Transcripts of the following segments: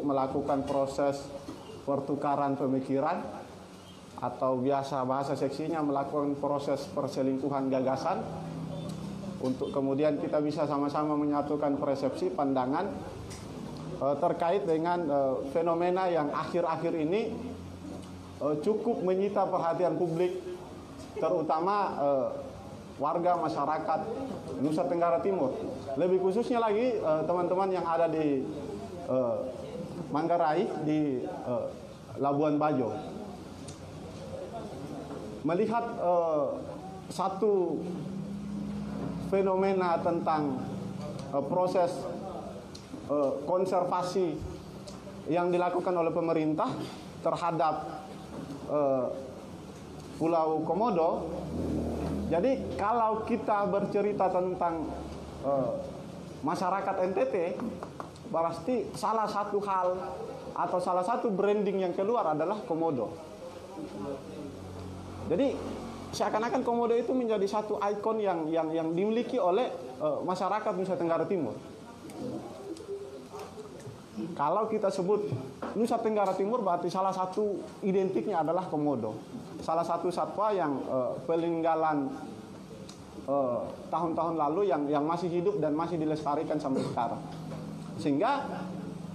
melakukan proses pertukaran pemikiran, atau biasa bahasa seksinya melakukan proses perselingkuhan gagasan, untuk kemudian kita bisa sama-sama menyatukan persepsi pandangan terkait dengan fenomena yang akhir-akhir ini cukup menyita perhatian publik, terutama warga masyarakat Nusa Tenggara Timur. Lebih khususnya lagi teman-teman yang ada di Manggarai, di Labuan Bajo. Melihat satu fenomena tentang proses konservasi yang dilakukan oleh pemerintah terhadap Pulau Komodo. Jadi kalau kita bercerita tentang masyarakat NTT, pasti salah satu hal atau salah satu branding yang keluar adalah Komodo. Jadi seakan-akan Komodo itu menjadi satu ikon yang dimiliki oleh masyarakat Nusa Tenggara Timur. Kalau kita sebut Nusa Tenggara Timur, berarti salah satu identiknya adalah Komodo. Salah satu satwa yang peninggalan tahun-tahun lalu yang masih hidup dan masih dilestarikan sampai sekarang. Sehingga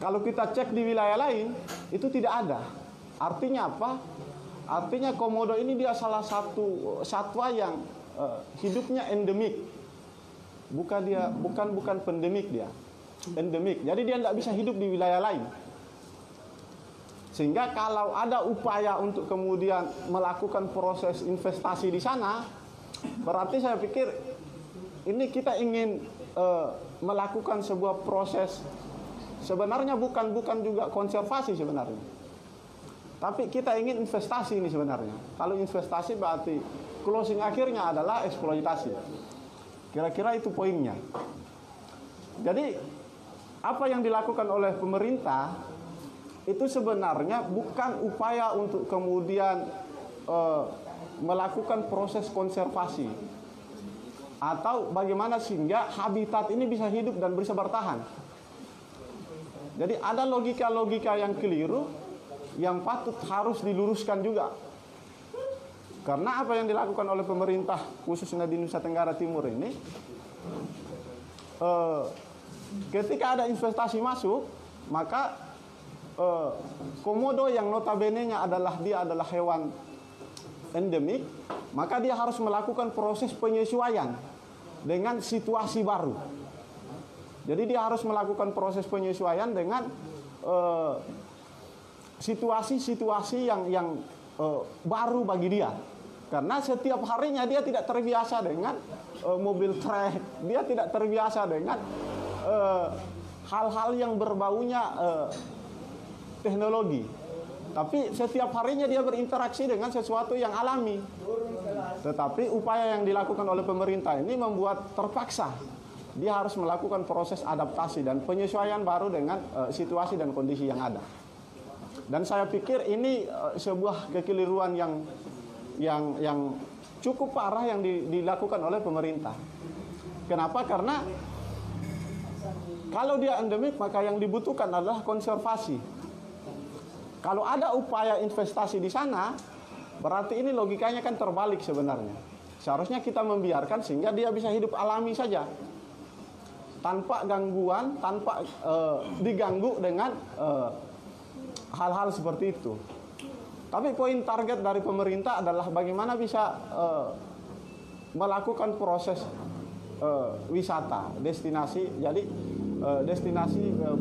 kalau kita cek di wilayah lain itu tidak ada. Artinya apa? Artinya Komodo ini dia salah satu satwa yang hidupnya endemik. Bukan pendemik dia. Endemik. Jadi dia tidak bisa hidup di wilayah lain. Sehingga kalau ada upaya untuk kemudian melakukan proses investasi di sana, berarti saya pikir ini kita ingin melakukan sebuah proses, sebenarnya bukan juga konservasi sebenarnya, tapi kita ingin investasi ini sebenarnya. Kalau investasi berarti closing akhirnya adalah eksploitasi. Kira-kira itu poinnya. Jadi apa yang dilakukan oleh pemerintah itu sebenarnya bukan upaya untuk kemudian melakukan proses konservasi atau bagaimana sehingga habitat ini bisa hidup dan bisa bertahan. Jadi ada logika-logika yang keliru yang patut harus diluruskan juga. Karena apa yang dilakukan oleh pemerintah khususnya di Nusa Tenggara Timur ini, ketika ada investasi masuk, maka Komodo yang notabene-nya adalah hewan endemik, maka dia harus melakukan proses penyesuaian dengan situasi baru. Jadi dia harus melakukan proses penyesuaian dengan situasi-situasi yang baru bagi dia. Karena setiap harinya dia tidak terbiasa dengan mobil trek, dia tidak terbiasa dengan hal-hal yang berbaunya teknologi. Tapi setiap harinya dia berinteraksi dengan sesuatu yang alami. Tetapi upaya yang dilakukan oleh pemerintah ini membuat terpaksa dia harus melakukan proses adaptasi dan penyesuaian baru dengan situasi dan kondisi yang ada. Dan saya pikir ini sebuah kekeliruan yang cukup parah yang dilakukan oleh pemerintah. Kenapa? Karena kalau dia endemik, maka yang dibutuhkan adalah konservasi. Kalau ada upaya investasi di sana, berarti ini logikanya kan terbalik sebenarnya. Seharusnya kita membiarkan sehingga dia bisa hidup alami saja, tanpa gangguan, tanpa diganggu dengan hal-hal seperti itu. Tapi poin target dari pemerintah adalah bagaimana bisa melakukan proses wisata, destinasi. Jadi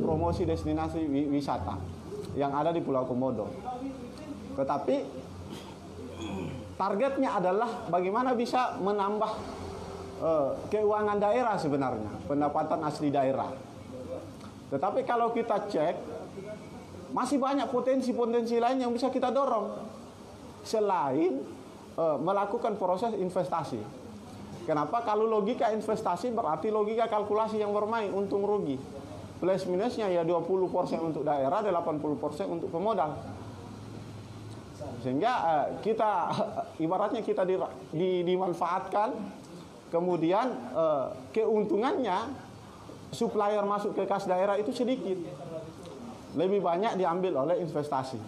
promosi destinasi wisata yang ada di Pulau Komodo. Tetapi targetnya adalah bagaimana bisa menambah keuangan daerah sebenarnya, pendapatan asli daerah. Tetapi kalau kita cek, masih banyak potensi-potensi lain yang bisa kita dorong selain melakukan proses investasi. Kenapa? Kalau logika investasi berarti logika kalkulasi yang bermain untung rugi. Plus minusnya ya 20% untuk daerah, 80% untuk pemodal. Sehingga kita ibaratnya kita dimanfaatkan, kemudian keuntungannya supplier masuk ke kas daerah itu sedikit. lebih banyak diambil oleh investasi.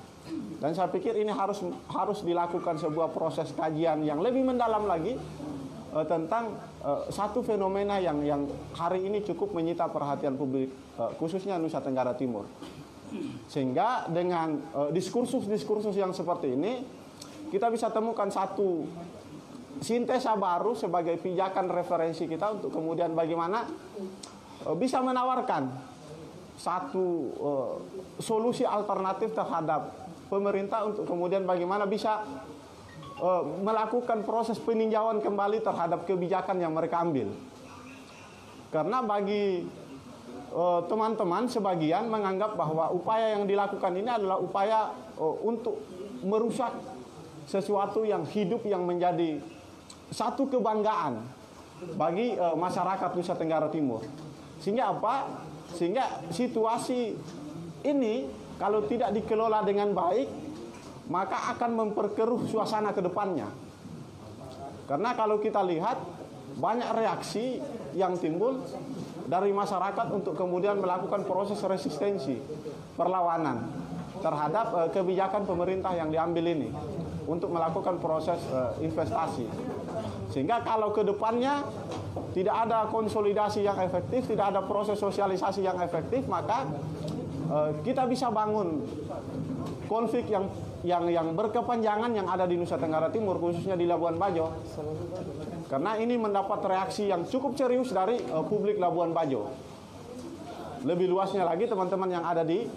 Dan saya pikir ini harus dilakukan sebuah proses kajian yang lebih mendalam lagi tentang satu fenomena yang hari ini cukup menyita perhatian publik, khususnya Nusa Tenggara Timur. Sehingga dengan diskursus-diskursus yang seperti ini, kita bisa temukan satu sintesa baru sebagai pijakan referensi kita untuk kemudian bagaimana bisa menawarkan satu solusi alternatif terhadap pemerintah untuk kemudian bagaimana bisa melakukan proses peninjauan kembali terhadap kebijakan yang mereka ambil. Karena bagi teman-teman sebagian menganggap bahwa upaya yang dilakukan ini adalah upaya untuk merusak sesuatu yang hidup, yang menjadi satu kebanggaan bagi masyarakat Nusa Tenggara Timur. Sehingga apa? Sehingga situasi ini kalau tidak dikelola dengan baik, maka akan memperkeruh suasana ke depannya. Karena kalau kita lihat banyak reaksi yang timbul dari masyarakat untuk kemudian melakukan proses resistensi, perlawanan terhadap kebijakan pemerintah yang diambil ini untuk melakukan proses investasi. Sehingga kalau ke depannya tidak ada konsolidasi yang efektif, tidak ada proses sosialisasi yang efektif, maka kita bisa bangun konflik yang berkepanjangan yang ada di Nusa Tenggara Timur, khususnya di Labuan Bajo. Karena ini mendapat reaksi yang cukup serius dari publik Labuan Bajo. Lebih luasnya lagi teman-teman yang ada di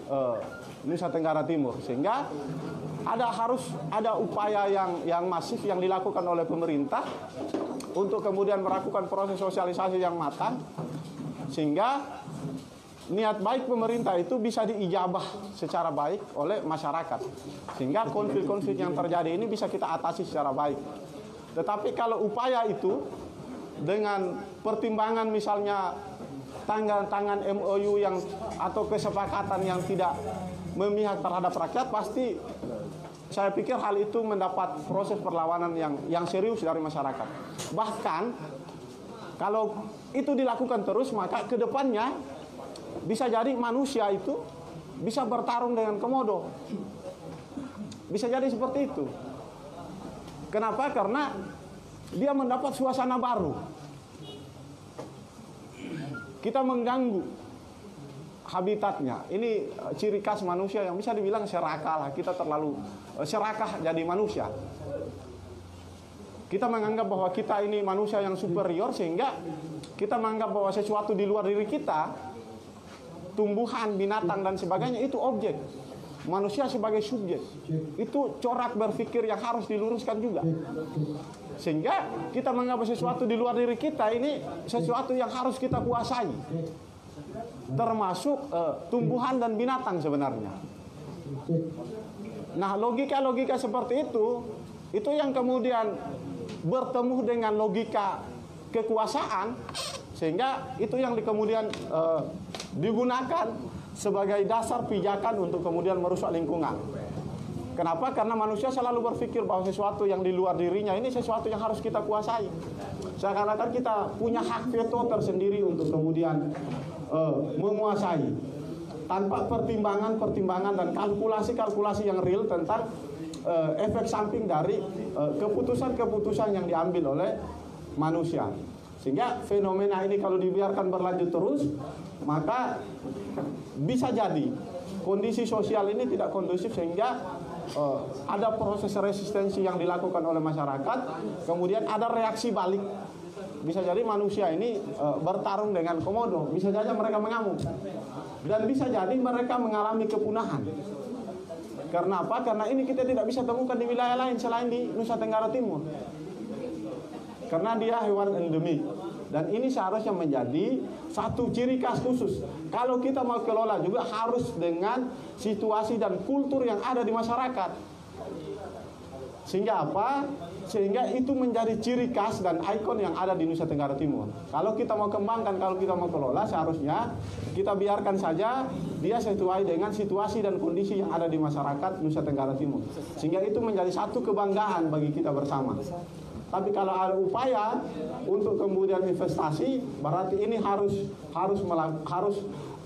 Nusa Tenggara Timur. Sehingga harus ada upaya yang masif yang dilakukan oleh pemerintah untuk kemudian melakukan proses sosialisasi yang matang, sehingga niat baik pemerintah itu bisa diijabah secara baik oleh masyarakat, sehingga konflik-konflik yang terjadi ini bisa kita atasi secara baik. Tetapi kalau upaya itu dengan pertimbangan misalnya tangan MOU atau kesepakatan yang tidak memihak terhadap rakyat, pasti saya pikir hal itu mendapat proses perlawanan yang serius dari masyarakat. Bahkan kalau itu dilakukan terus, maka ke depannya bisa jadi manusia itu bisa bertarung dengan komodo. Bisa jadi seperti itu. Kenapa? Karena dia mendapat suasana baru. Kita mengganggu habitatnya. Ini ciri khas manusia yang bisa dibilang serakah lah. Kita terlalu serakah jadi manusia. Kita menganggap bahwa kita ini manusia yang superior, sehingga kita menganggap bahwa sesuatu di luar diri kita, tumbuhan, binatang dan sebagainya, itu objek. Manusia sebagai subjek. Itu corak berpikir yang harus diluruskan juga. Sehingga kita menganggap sesuatu di luar diri kita ini sesuatu yang harus kita kuasai. Termasuk tumbuhan dan binatang sebenarnya. Nah, logika-logika seperti itu yang kemudian bertemu dengan logika kekuasaan, sehingga itu yang kemudian digunakan sebagai dasar pijakan untuk kemudian merusak lingkungan. Kenapa? Karena manusia selalu berpikir bahwa sesuatu yang di luar dirinya ini sesuatu yang harus kita kuasai. Seakan-akan kita punya hak veto tersendiri untuk kemudian menguasai, tanpa pertimbangan-pertimbangan dan kalkulasi-kalkulasi yang real tentang efek samping dari keputusan-keputusan yang diambil oleh manusia. Sehingga fenomena ini kalau dibiarkan berlanjut terus, maka bisa jadi kondisi sosial ini tidak kondusif, sehingga ada proses resistensi yang dilakukan oleh masyarakat, kemudian ada reaksi balik. Bisa jadi manusia ini bertarung dengan komodo, bisa jadi mereka mengamuk, dan bisa jadi mereka mengalami kepunahan. Karena apa? Karena ini kita tidak bisa temukan di wilayah lain selain di Nusa Tenggara Timur. Karena dia hewan endemik. Dan ini seharusnya menjadi satu ciri khas khusus. Kalau kita mau kelola juga harus dengan situasi dan kultur yang ada di masyarakat. Sehingga apa? Sehingga itu menjadi ciri khas dan ikon yang ada di Nusa Tenggara Timur. Kalau kita mau kembangkan, kalau kita mau kelola, seharusnya kita biarkan saja dia sesuai dengan situasi dan kondisi yang ada di masyarakat Nusa Tenggara Timur. Sehingga itu menjadi satu kebanggaan bagi kita bersama. Tapi kalau ada upaya untuk kemudian investasi, berarti ini harus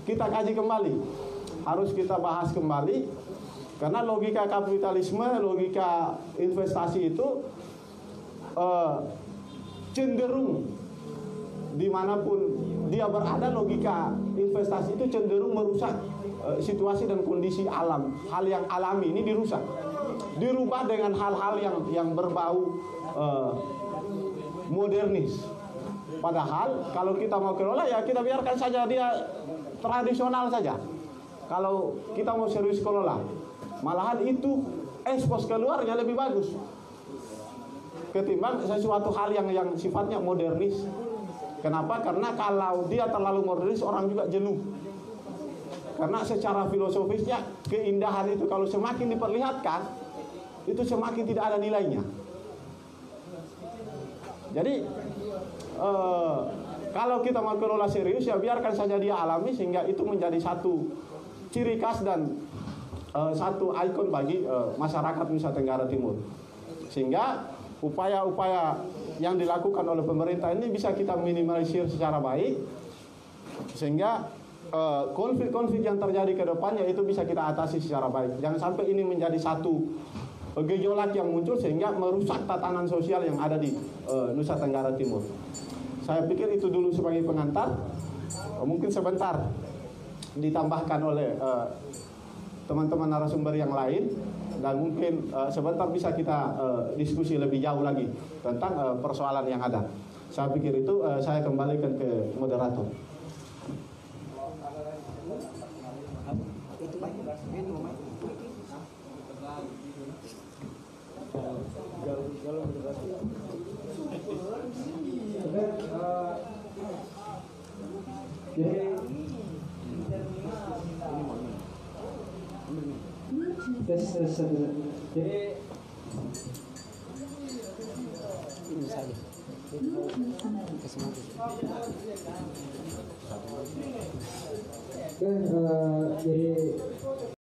kita kaji kembali. harus kita bahas kembali, karena logika kapitalisme, logika investasi itu cenderung dimanapun dia berada, logika investasi itu cenderung merusak situasi dan kondisi alam. Hal yang alami ini dirusak, dirubah dengan hal-hal yang berbau modernis. Padahal kalau kita mau kelola, ya kita biarkan saja dia tradisional saja. Kalau kita mau serius kelola, malahan itu ekspos keluarnya lebih bagus ketimbang sesuatu hal yang sifatnya modernis. Kenapa? Karena kalau dia terlalu modernis, orang juga jenuh. Karena secara filosofisnya, keindahan itu kalau semakin diperlihatkan, itu semakin tidak ada nilainya. Jadi kalau kita mau kelola serius, ya biarkan saja dia alami, sehingga itu menjadi satu ciri khas dan satu ikon bagi masyarakat Nusa Tenggara Timur. Sehingga upaya-upaya yang dilakukan oleh pemerintah ini bisa kita minimalisir secara baik, sehingga konflik-konflik yang terjadi ke depannya itu bisa kita atasi secara baik. Jangan sampai ini menjadi satu gejolak yang muncul sehingga merusak tatanan sosial yang ada di Nusa Tenggara Timur. Saya pikir itu dulu sebagai pengantar. Mungkin sebentar ditambahkan oleh teman-teman narasumber yang lain, dan mungkin sebentar bisa kita diskusi lebih jauh lagi tentang persoalan yang ada. Saya pikir itu saya kembalikan ke moderator. Jadi ini saja. Jadi